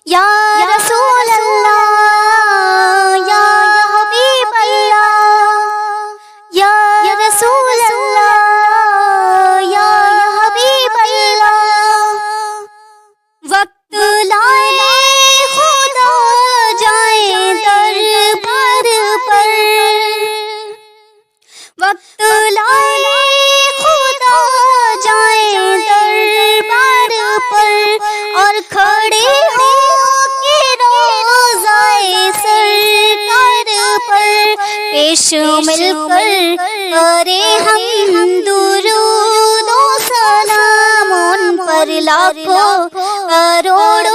یا رسول اللہ یا حبیب اللہ، یا رسول اللہ یا حبیب اللہ، وقت لائے خدا جائیں دربار پر، وقت لائے خدا جائیں دربار پر، اور کھڑے ہو کے روضائے سرکار پر پیش مل کر کرے ہم درود و سلام، ان پر لاکھوں کروڑوں